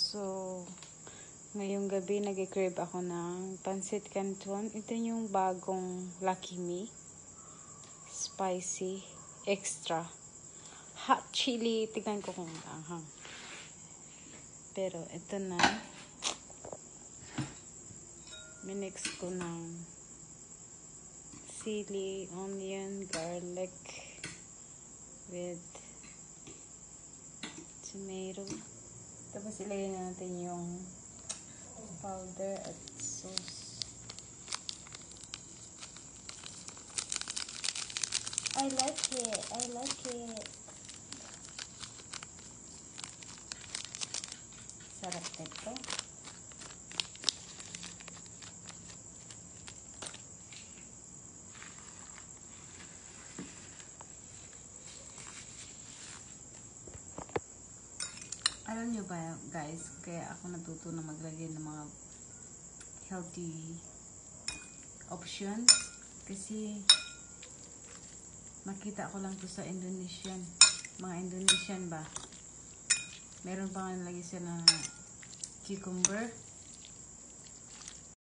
So, ngayong gabi nag-crave ako ng pancit canton. Ito yung bagong Lucky Me. Spicy. Extra. Hot chili. Tignan ko kung anghang. Pero ito na. Minix ko ng sili, onion, garlic with tomato. Tapos ilagay natin yung powder at sauce. I like it. I like it. Sarap nito. Alam nyo ba guys, kaya ako natuto na maglagay ng mga healthy options kasi makita ko lang to sa Indonesian, mga Indonesian ba, meron pa nga nilagay sila na cucumber